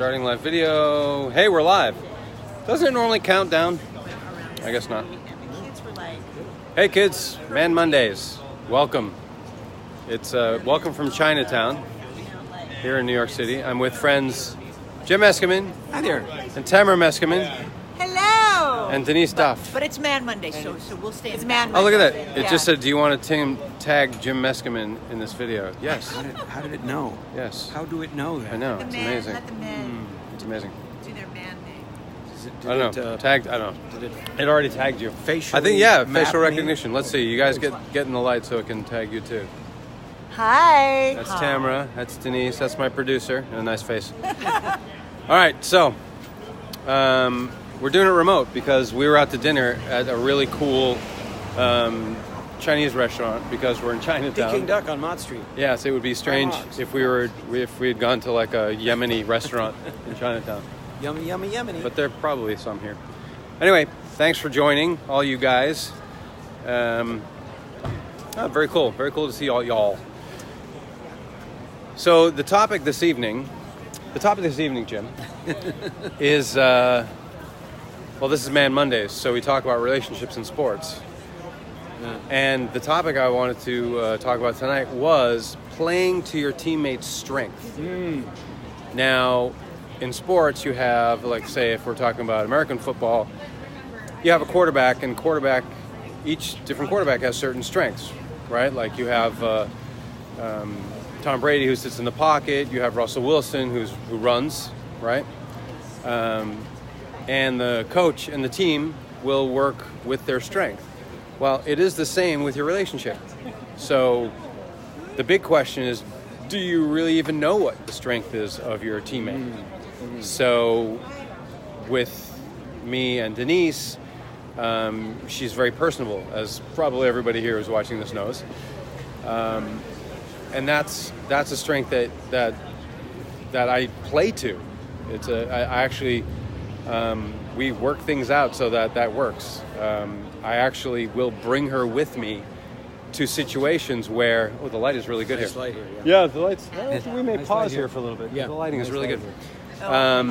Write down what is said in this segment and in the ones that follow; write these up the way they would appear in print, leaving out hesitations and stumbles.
Starting live video. Hey, we're live. Doesn't it normally count down? I guess not. Hey kids, Man Mondays. Welcome. It's welcome from Chinatown here in New York City. I'm with friends Jim Meskimen. Hi there. And Tamra Meskimen. Hello. And Denise Duff. But it's Man Monday, so we'll stay. It's Man Monday. Oh, look at that. It just said, do you want to tag Jim Meskimen in this video? Yes. How did it know? Yes. How do it know that? I know. The It's man, amazing. not the men. It's amazing. It's their man name. I don't know. Tagged. I don't know. Did It already tagged you. facially I think, yeah, map facial me? recognition. Let's see. You guys get in the light so it can tag you too. Hi. That's Tamra. That's Denise. That's my producer. And a nice face. All right. So, we're doing it remote because we were out to dinner at a really cool Chinese restaurant because we're in Chinatown. Peking duck on Mott Street. Yes, it would be strange if we had gone to like a Yemeni restaurant in Chinatown. Yummy, yummy, yummy. But there are probably some here. Anyway, thanks for joining, all you guys. Very cool. Very cool to see all y'all. So the topic this evening, Jim, is, this is Man Mondays, so we talk about relationships in sports. Yeah. And the topic I wanted to talk about tonight was playing to your teammates' strength. Now, in sports, you have, like, say, if we're talking about American football, you have a quarterback, and each different quarterback has certain strengths, right? Like you have Tom Brady, who sits in the pocket. You have Russell Wilson, who runs, right? And the coach and the team will work with their strength. Well, it is the same with your relationship. So the big question is, do you really even know what the strength is of your teammate? So with me and Denise, she's very personable, as probably everybody here who's watching this knows. And that's a strength that I play to. I actually we work things out so that works. I actually will bring her with me to situations where the light is really good Nice here. light here, Yeah, the lights. We may Nice pause light here for a little bit. Yeah, The lighting is nice really light good. here.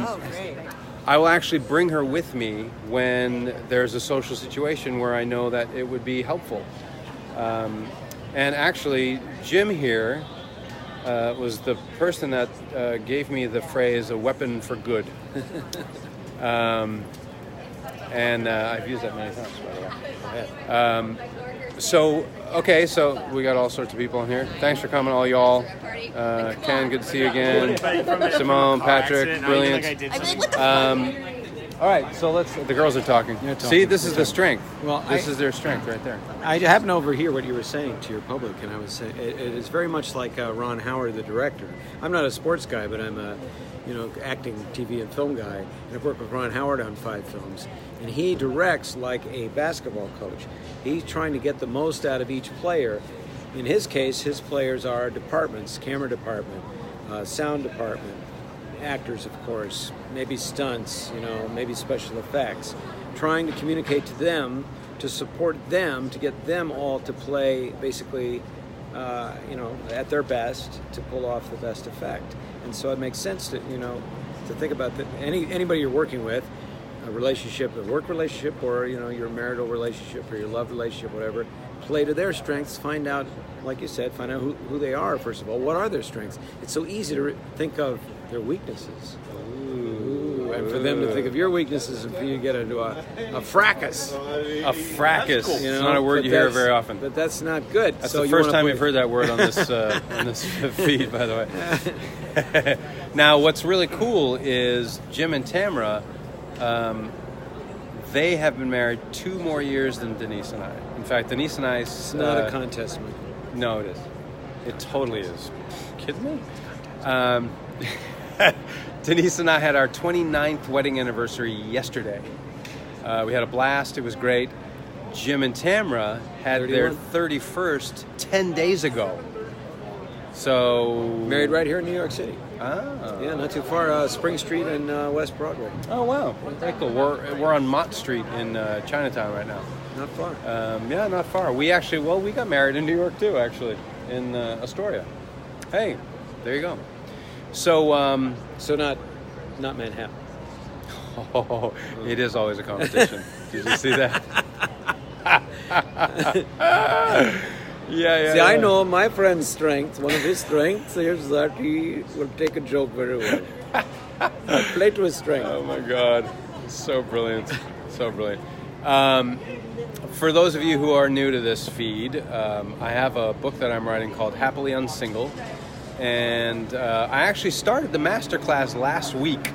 Great. I will actually bring her with me when there's a social situation where I know that it would be helpful. And actually, Jim here was the person that gave me the phrase "a weapon for good," and I've used that many times, by the way. So we got all sorts of people in here. Thanks for coming, all y'all. Ken, good to see you again. Simone, Patrick, brilliant. All right, so the girls are talking. See, this is the strength. Well, this is their strength right there. I happen to overhear what you were saying to your public, and I was saying it is very much like Ron Howard, the director. I'm not a sports guy, but I'm a acting, TV, and film guy, and I've worked with Ron Howard on 5 films, and he directs like a basketball coach. He's trying to get the most out of each player. In his case, his players are departments: camera department, sound department, actors, of course, maybe stunts, maybe special effects, trying to communicate to them, to support them, to get them all to play basically, at their best, to pull off the best effect. And so it makes sense to think about that. Anybody you're working with, a relationship, a work relationship, or your marital relationship or your love relationship, whatever, play to their strengths. Find out, like you said, find out who they are. First of all, what are their strengths? It's so easy to think of their weaknesses. And for them to think of your weaknesses and for you to get into a fracas. A fracas. It's not a word you hear very often. But that's not good. That's the first time we've heard that word on this feed, by the way. Now, what's really cool is Jim and Tamra, they have been married 2 more years than Denise and I. In fact, Denise and I... It's not a contest, Michael. No, it is. It totally is. Kidding me? Denise and I had our 29th wedding anniversary yesterday. We had a blast. It was great. Jim and Tamra had 31. Their 31st 10 days ago. So... Married right here in New York City. Oh. Yeah, not too far. Spring Street and West Broadway. Oh, wow. Very cool. We're on Mott Street in Chinatown right now. Not far. Yeah, not far. We got married in New York too, actually, in Astoria. Hey, there you go. So, so not not Manhattan. Oh, it is always a competition. Did you see that? Yeah. See, I know my friend's strength. One of his strengths is that he will take a joke very well. Play to his strength. Oh my God, so brilliant, so brilliant. For those of you who are new to this feed, I have a book that I'm writing called Happily Unsingle, and I actually started the masterclass last week.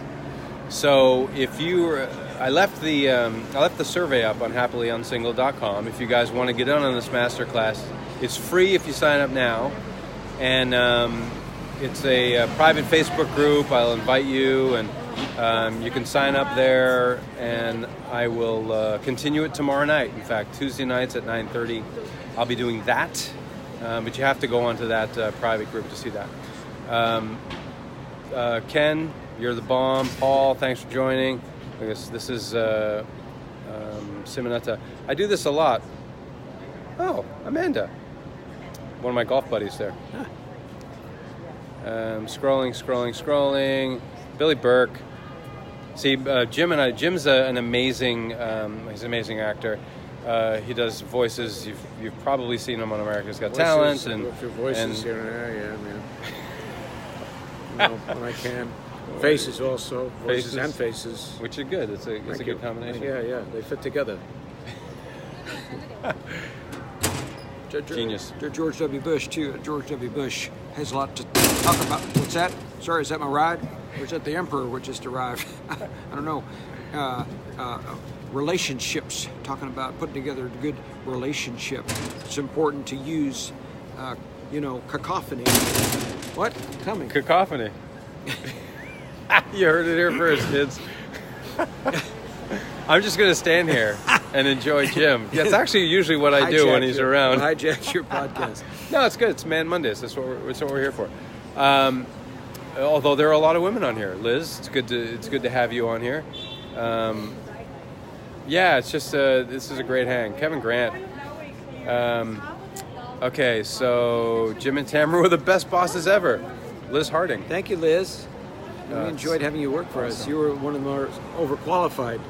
So if you, I left the survey up on happilyounsingle.com. If you guys want to get in on this masterclass, it's free if you sign up now, and it's a private Facebook group. I'll invite you, and you can sign up there, and I will continue it tomorrow night. In fact, Tuesday nights at 9:30, I'll be doing that, but you have to go onto that private group to see that. Ken, you're the bomb. Paul, thanks for joining. I guess this is Simonetta. I do this a lot. Oh, Amanda. One of my golf buddies there. Huh. Scrolling. Billy Burke. See, Jim's an amazing, he's an amazing actor. He does voices. You've probably seen him on America's Got Talent. And voices here and there, yeah. When I can. Faces also. Voices and faces. Which are good. It's a good combination. Yeah. They fit together. Genius. George W. Bush, too. George W. Bush has a lot to talk about. What's that? Sorry, is that my ride? Or is that the Emperor which just arrived? I don't know. Relationships. Talking about putting together a good relationship. It's important to use, cacophony. What? Tell me. Cacophony. You heard it here first, kids. I'm just going to stand here and enjoy Jim. That's actually usually what I do when he's around. Hijack your podcast. No, it's good. It's Man Mondays. That's what we're here for. Although there are a lot of women on here. Liz, it's good to have you on here. It's just this is a great hang. Kevin Grant. Okay, so Jim and Tamra were the best bosses ever. Liz Harding. Thank you, Liz. We enjoyed having you work for us. You were one of the more overqualified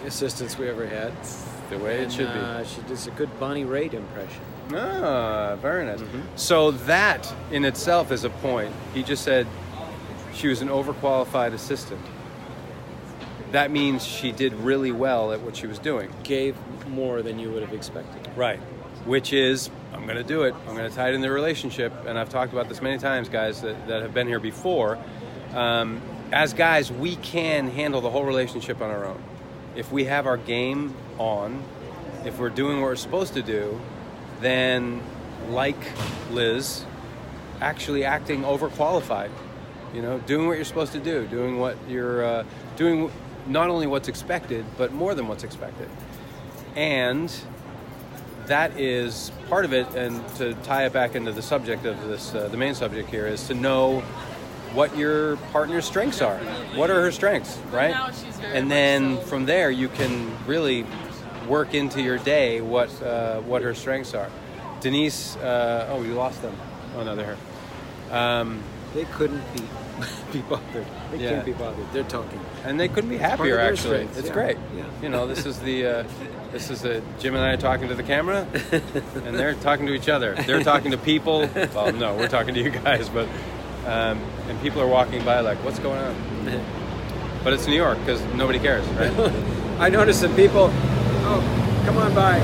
assistants we ever had. The way it should be. She does a good Bonnie Raitt impression. Ah, very nice. Mm-hmm. So that in itself is a point. He just said she was an overqualified assistant. That means she did really well at what she was doing. Gave more than you would have expected. Right. Which is, I'm going to do it. I'm going to tie it in the relationship. And I've talked about this many times, guys, that have been here before. As guys, we can handle the whole relationship on our own. If we have our game on, if we're doing what we're supposed to do, then, like Liz, actually acting overqualified. Doing what you're supposed to do, doing what you're doing, not only what's expected, but more than what's expected. And that is part of it. And to tie it back into the subject of this, the main subject here is to know what your partner's strengths are. What are her strengths, right? And then from there, you can really work into your day what her strengths are. Denise, we lost them. Oh no, they're here. They couldn't be bothered. They can't be bothered. They're talking, and they couldn't be happier. Actually, it's great. Yeah. This is the Jim and I are talking to the camera, and they're talking to each other. They're talking to people. Well, no, we're talking to you guys, but. And people are walking by like, what's going on? But it's New York because nobody cares, right? I noticed that people, come on by.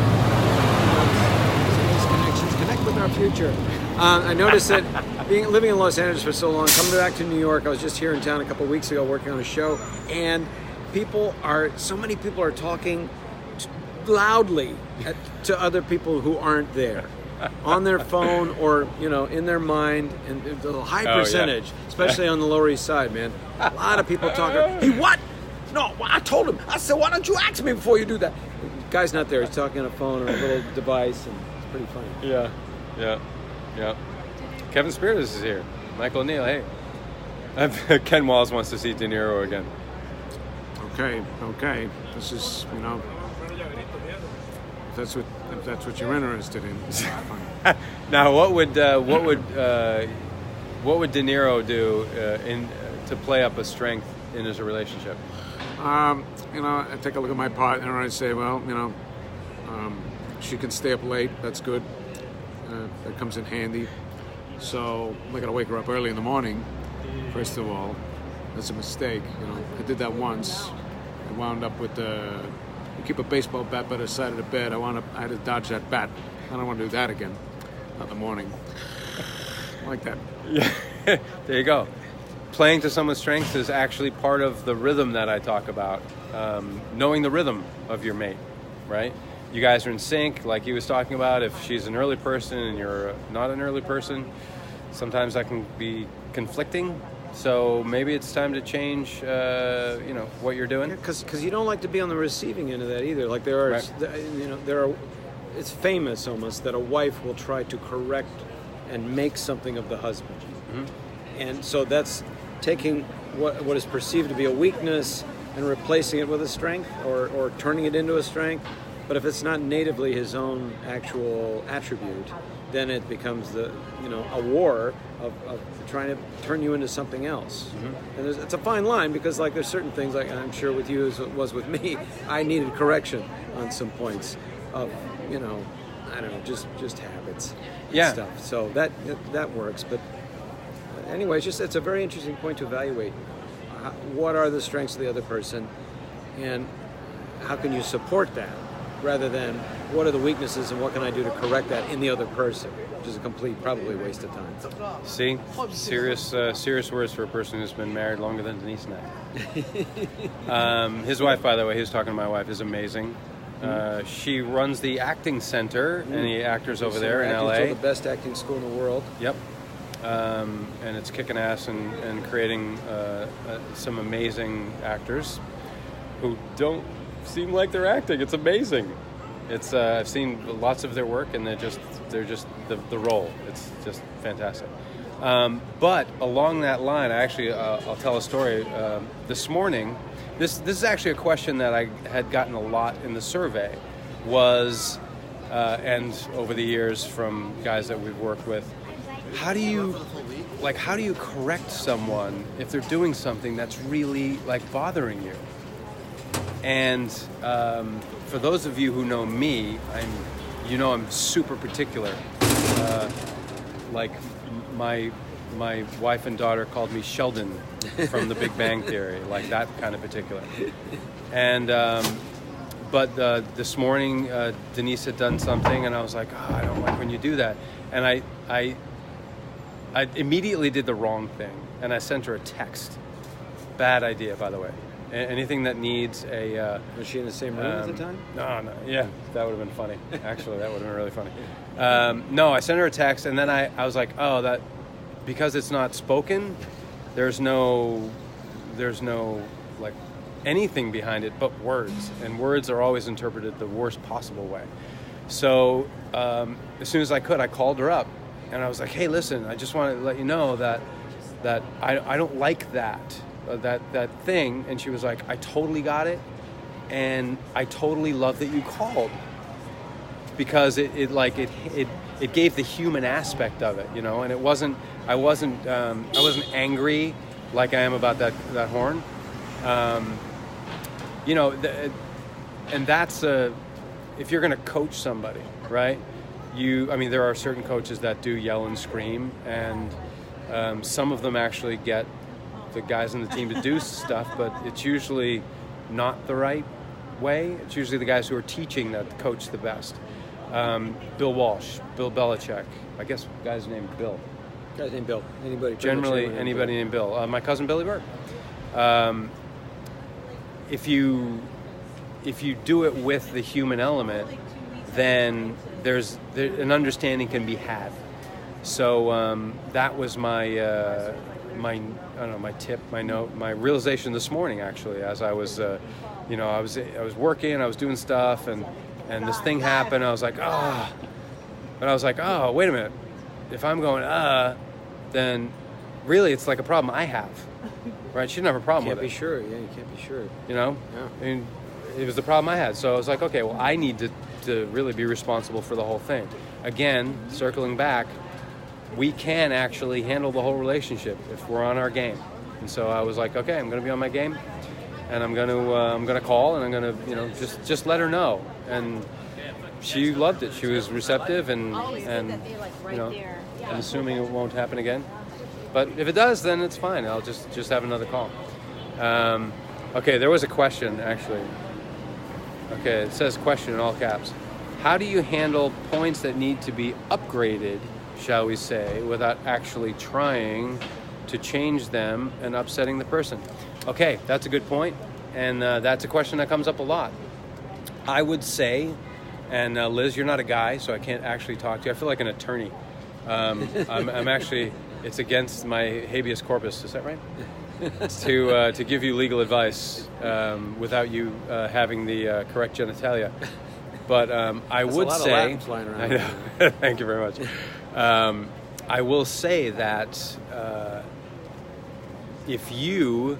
These connections connect with our future. I noticed that living in Los Angeles for so long, coming back to New York, I was just here in town a couple of weeks ago working on a show, and so many people are talking loudly to other people who aren't there. On their phone or, in their mind, and the high percentage, especially on the Lower East Side, man. A lot of people talking, hey, what? No, I told him. I said, why don't you ask me before you do that? The guy's not there. He's talking on a phone or a little device, and it's pretty funny. Yeah. Kevin Spears is here. Michael O'Neill, hey. Ken Walls wants to see De Niro again. Okay. This is, if that's what you're interested in. Now, what would De Niro do to play up a strength as a relationship? I take a look at my partner and I say, well, she can stay up late. That's good. That comes in handy. So I'm not going to wake her up early in the morning, first of all. That's a mistake. I did that once. I wound up with you keep a baseball bat by the side of the bed. I had to dodge that bat. I don't want to do that again. Not in the morning. I like that. Yeah. There you go. Playing to someone's strengths is actually part of the rhythm that I talk about. Knowing the rhythm of your mate, right? You guys are in sync, like he was talking about. If she's an early person and you're not an early person, sometimes that can be conflicting. So maybe it's time to change, what you're doing. Because you don't like to be on the receiving end of that either. Like there are, Right. It's famous almost that a wife will try to correct and make something of the husband. Mm-hmm. And so that's taking what is perceived to be a weakness and replacing it with a strength or turning it into a strength. But if it's not natively his own actual attribute, then it becomes a war of trying to turn you into something else. Mm-hmm. And it's a fine line because there's certain things, like I'm sure with you as it was with me, I needed correction on some points of, I don't know, just habits and stuff. So that works. But anyway, it's a very interesting point to evaluate. What are the strengths of the other person and how can you support that? Rather than what are the weaknesses and what can I do to correct that in the other person, which is a complete probably waste of time. See, serious words for a person who's been married longer than Denise and I. His wife, by the way, he was talking to my wife, is amazing. She runs the acting center, any actors over there in LA. The best acting school in the world. Yep. And it's kicking ass and creating some amazing actors who don't seem like they're acting. It's amazing. It's I've seen lots of their work, and they're just the role. It's just fantastic. But along that line, I'll tell a story. This morning, this is actually a question that I had gotten a lot in the survey, and over the years from guys that we've worked with. How do you correct someone if they're doing something that's really bothering you? And for those of you who know me, I'm super particular. My wife and daughter called me Sheldon from The Big Bang Theory, like that kind of particular. And but this morning, Denise had done something, and I was like, I don't like when you do that. And I immediately did the wrong thing, and I sent her a text. Bad idea, by the way. Anything that needs a... Was she in the same room at the time? No. Yeah, that would have been funny. Actually, that would have been really funny. No, I sent her a text, and then I was like, that because it's not spoken, there's no anything behind it but words, and words are always interpreted the worst possible way. So as soon as I could, I called her up, and I was like, hey, listen, I just want to let you know that I don't like that thing. And she was like, I totally got it, and I totally love that you called, because it gave the human aspect of it, and I wasn't angry like I am about that horn, and that's if you're going to coach somebody, right? There are certain coaches that do yell and scream, and some of them actually get the guys on the team to do stuff, but it's usually not the right way. It's usually the guys who are teaching that coach the best. Bill Walsh, Bill Belichick. I guess guy's named Bill. Guy's named Bill. Generally, anybody named Bill. My cousin Billy Burke. If you do it with the human element, then an understanding can be had. So that was my tip, my note, my realization this morning, actually, as I was, I was working, I was doing stuff, and this thing happened. I was like, but I was like, wait a minute. If I'm going, then really it's like a problem I have, right? She didn't have a problem with it. You can't be sure. Yeah, you can't be sure. Yeah. It was the problem I had. So I was like, okay, well, I need to really be responsible for the whole thing. Again, circling back, we can actually handle the whole relationship if we're on our game. And so I was like, okay, I'm going to be on my game, and I'm going to call, and I'm going to just let her know. And she loved it. She was receptive, and I'm assuming it won't happen again. But if it does, then it's fine. I'll just have another call. Okay, there was a question, actually. Okay, it says question in all caps. How do you handle points that need to be upgraded, shall we say, without actually trying to change them and upsetting the person? Okay, that's a good point. And that's a question that comes up a lot. I would say, and Liz, you're not a guy, so I can't actually talk to you. I feel like an attorney. I'm actually, it's against my habeas corpus, is that right? to give you legal advice without you having the correct genitalia. But I would say, I know, thank you very much. I will say that if you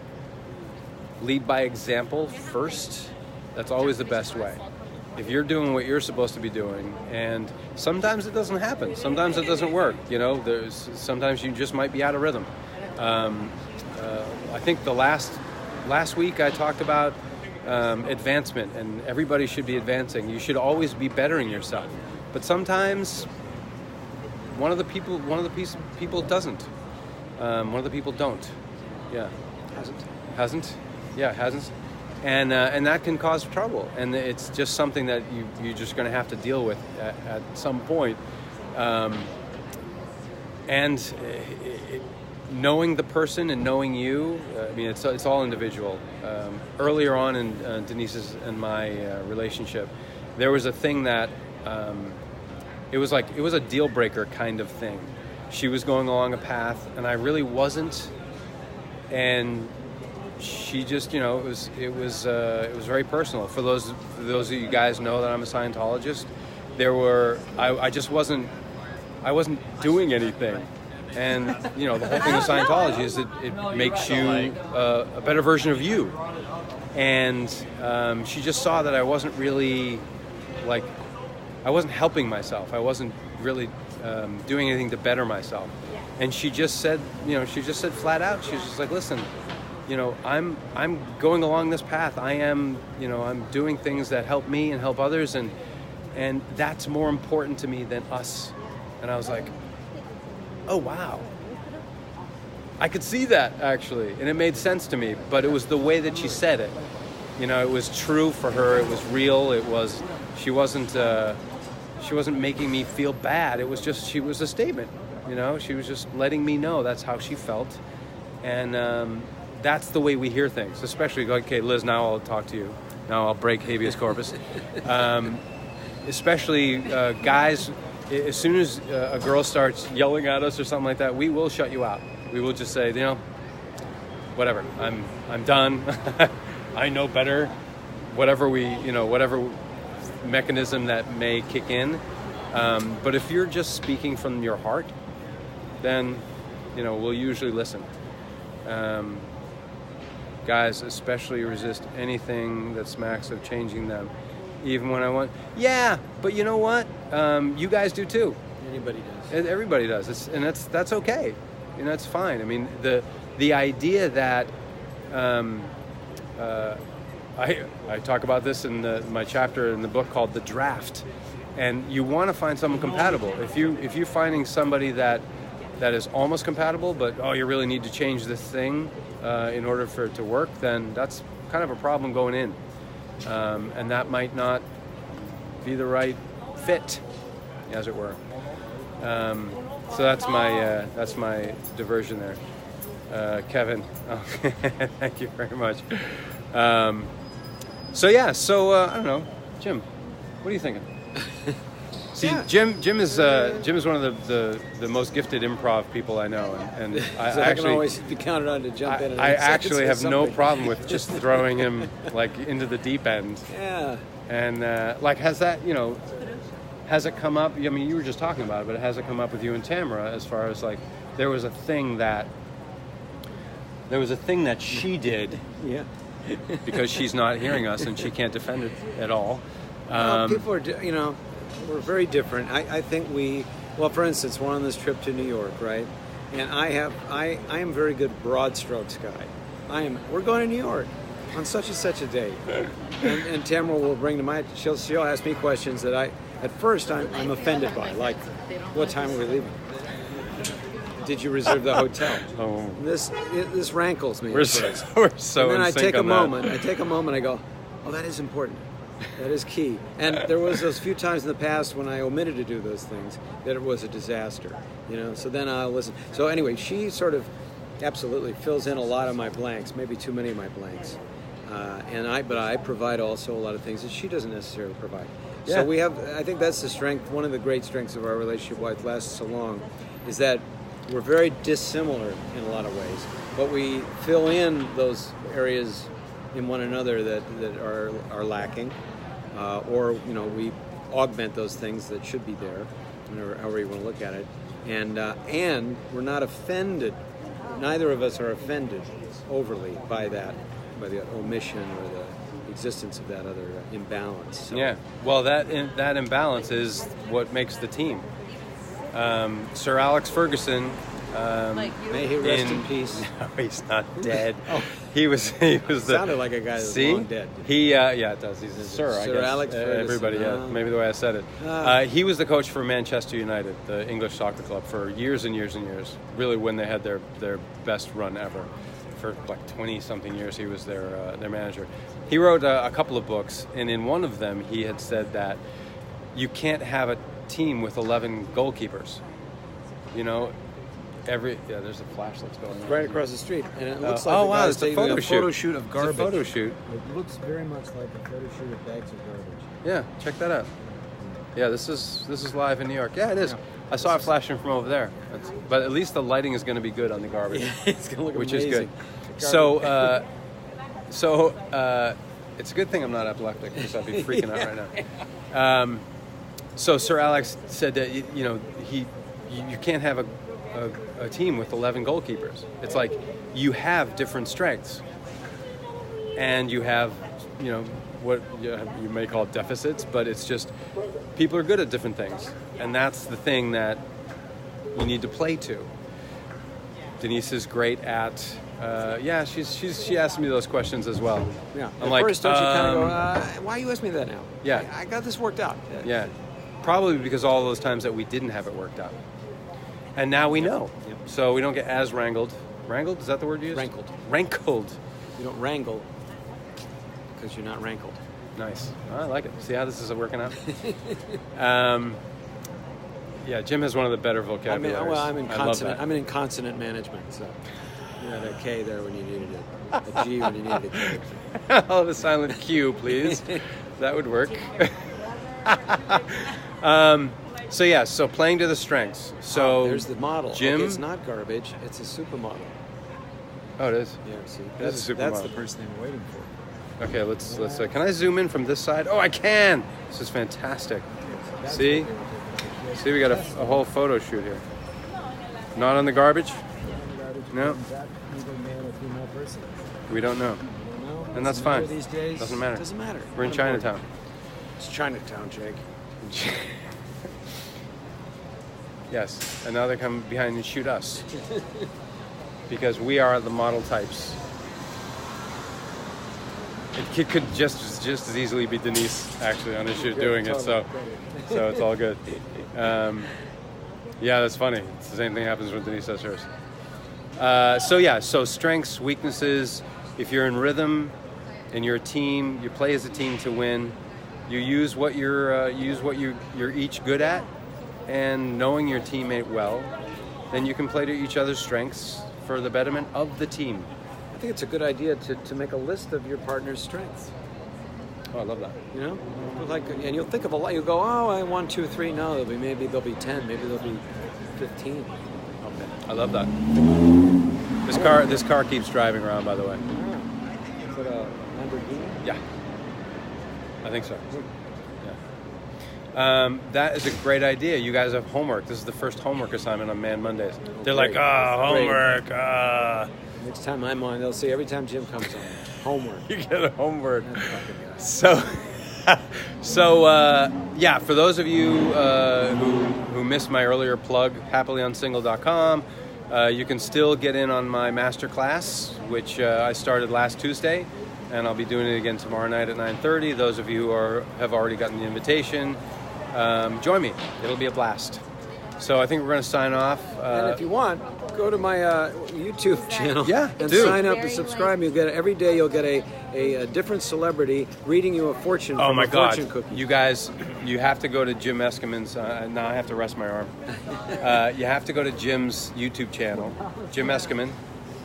lead by example first, that's always the best way. If you're doing what you're supposed to be doing, and sometimes it doesn't happen, sometimes it doesn't work. Sometimes you just might be out of rhythm. I think the last week I talked about advancement, and everybody should be advancing. You should always be bettering yourself. But sometimes one of the people doesn't. One of the people don't. Yeah. Hasn't. Yeah, hasn't. And that can cause trouble. And it's just something that you're just going to have to deal with at some point. Knowing the person and knowing you, it's all individual. Earlier on in Denise's and my relationship, there was a thing that it was a deal breaker kind of thing. She was going along a path, and I really wasn't, and she just, it was very personal. For those of you guys know that I'm a Scientologist, I wasn't doing anything. And, the whole thing with Scientology is that it makes you a better version of you. And she just saw that I wasn't really, I wasn't helping myself. I wasn't really doing anything to better myself. And she just said, flat out, she was just like, listen, I'm going along this path. I am, I'm doing things that help me and help others. And that's more important to me than us. And I was like, oh, wow. I could see that, actually, and it made sense to me, but it was the way that she said it. It was true for her. It was real. She wasn't making me feel bad. It was just, she was a statement, She was just letting me know that's how she felt, and that's the way we hear things, especially, okay, Liz, now I'll talk to you. Now I'll break habeas corpus. Especially guys, as soon as a girl starts yelling at us or something like that, we will shut you out. We will just say, whatever. I'm done. I know better. Whatever whatever mechanism that may kick in. But if you're just speaking from your heart, then we'll usually listen. Guys, especially resist anything that smacks of changing them. Even when I want, yeah, but you know what? You guys do too. Anybody does. Everybody does, and that's okay. That's fine. I mean, the idea that I talk about this in my chapter in the book called The Draft, and you want to find someone compatible. If you're finding somebody that is almost compatible, but you really need to change this thing in order for it to work, then that's kind of a problem going in. And that might not be the right fit, as it were. So that's my diversion there, Kevin. Oh, thank you very much. I don't know, Jim. What are you thinking? See, yeah. Jim is one of the most gifted improv people I know, and I can always be counted on to jump in. I actually have no problem with just throwing him into the deep end. Yeah. And has it come up? I mean, you were just talking about it, but has it come up with you and Tamra as far as there was a thing that she did? Yeah. Because she's not hearing us and she can't defend it at all. People are, we're very different. I think for instance, we're on this trip to New York, right? And I am very good broad strokes guy. We're going to New York on such and such a date. And Tamra will bring to my, she'll ask me questions that at first I'm offended by, like, what time are we leaving? Did you reserve the hotel? Oh. This rankles me. We're so and then in I sync take a on moment. I take a moment. I go, oh, that is important. That is key. And there was those few times in the past when I omitted to do those things that it was a disaster. So then I'll listen. So anyway, she sort of absolutely fills in a lot of my blanks, maybe too many of my blanks. But I provide also a lot of things that she doesn't necessarily provide. Yeah. So we have, I think that's the strength, one of the great strengths of our relationship, why it lasts so long, is that we're very dissimilar in a lot of ways, but we fill in those areas in one another that are lacking, or we augment those things that should be there, however you want to look at it, and we're not offended. Neither of us are offended overly by the omission or the existence of that other imbalance. So. Yeah, well, that imbalance is what makes the team. Sir Alex Ferguson. May he rest in peace. No, he's not dead. Oh. He was the. Sounded like a guy that's long dead. Yeah, it does. He's Sir. I guess. Alex Ferguson. Everybody, maybe the way I said it. He was the coach for Manchester United, the English soccer club, for years and years and years. Really, when they had their best run ever. For like 20-something years, he was their manager. He wrote a couple of books, and in one of them, he had said that you can't have a team with 11 goalkeepers. There's a flash that's going on. Right across the street, and it looks like it's a photo shoot of garbage. It's a photo shoot. It looks very much like a photo shoot of bags of garbage. Yeah, check that out. Yeah, this is live in New York. Yeah, it is. Yeah. I saw it flashing from over there, but at least the lighting is going to be good on the garbage. Yeah, it's going to look which amazing. Is good. So it's a good thing I'm not epileptic because I'd be freaking out right now. So Sir Alex said that you can't have a team with 11 goalkeepers. It's like you have different strengths, and you have what you may call deficits, but it's just people are good at different things, and that's the thing that you need to play to. Denise is great at she asked me those questions as well. Yeah. I'm at like, first, don't you kind of go, why you ask me that now? Yeah. I got this worked out. Yeah. Probably because all those times that we didn't have it worked out. And now we know. Yep. So we don't get as wrangled. Wrangled? Is that the word you use? Rankled. Rankled. You don't wrangle because you're not rankled. Nice. I like it. See how this is working out? Jim has one of the better vocabularies. I'm in consonant management, so you had a K there when you needed it, a G when you needed a K. Oh, the silent Q, please. That would work. So playing to the strengths. So there's the model. Jim, it's not garbage. It's a supermodel. Oh, it is. Yeah, see, that's the person they were waiting for. Okay, let's. Can I zoom in from this side? Oh, I can. This is fantastic. See, we got a whole photo shoot here. Not on the garbage. No. We don't know. And that's fine. These days, doesn't matter. Doesn't matter. We're in Chinatown. It's Chinatown, Jake. Yes, and now they come behind and shoot us because we are the model types. It could just as easily be Denise actually on the shoot doing it, so it's all good. That's funny. It's the same thing happens when Denise does hers. So strengths, weaknesses. If you're in rhythm and you're a team, you play as a team to win. You use what you're each good at, and knowing your teammate well, then you can play to each other's strengths for the betterment of the team. I think it's a good idea to make a list of your partner's strengths. Oh, I love that. And you'll think of a lot. You'll go, I 1, 2, 3. No, maybe there'll be 10. Maybe there'll be 15. Okay, I love that. This car keeps driving around, by the way. Is it a Lamborghini? Yeah, I think so. Yeah. That is a great idea. You guys have homework. This is the first homework assignment on Man Mondays. They're like, homework. Next time I'm on, they'll say every time Jim comes on, homework. You get a homework. That fucking guy. For those of you who missed my earlier plug, happyonsingle.com. You can still get in on my master class, which I started last Tuesday, and I'll be doing it again tomorrow night at 9:30. Those of you who have already gotten the invitation, join me. It'll be a blast. So I think we're going to sign off. And if you want, go to my YouTube channel and do. sign up and subscribe. You'll get every day. You'll get a different celebrity reading you a fortune from a fortune cookie. You guys, you have to go to Jim Meskimen's. Now I have to rest my arm. You have to go to Jim's YouTube channel, Jim Meskimen.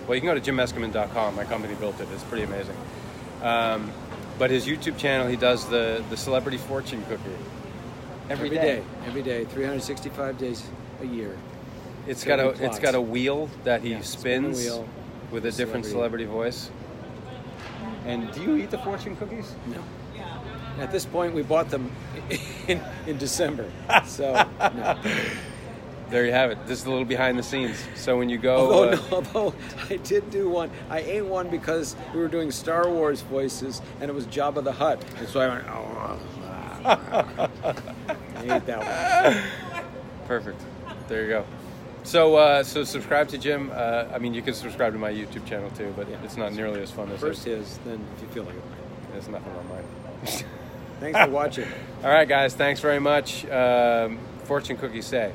Well, you can go to jimmeskimen.com. My company built it. It's pretty amazing. But his YouTube channel, he does the celebrity fortune cookie. Every day, 365 days a year. It's got a wheel that he spins with a different celebrity voice. And do you eat the fortune cookies? No. At this point, we bought them in December. So no. There you have it. This is a little behind the scenes. So when you go, although I did do one, I ate one because we were doing Star Wars voices, and it was Jabba the Hutt, and so I went, I ate that one. Perfect. There you go. So subscribe to Jim. I mean, you can subscribe to my YouTube channel too, but it's not nearly as fun as first his, then if you feel like it. There's nothing on mine. Thanks for watching. All right, guys. Thanks very much. Fortune cookies say.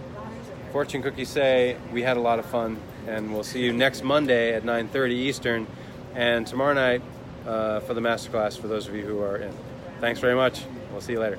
Fortune cookies say we had a lot of fun, and we'll see you next Monday at 9:30 Eastern, and tomorrow night for the masterclass for those of you who are in. Thanks very much. We'll see you later.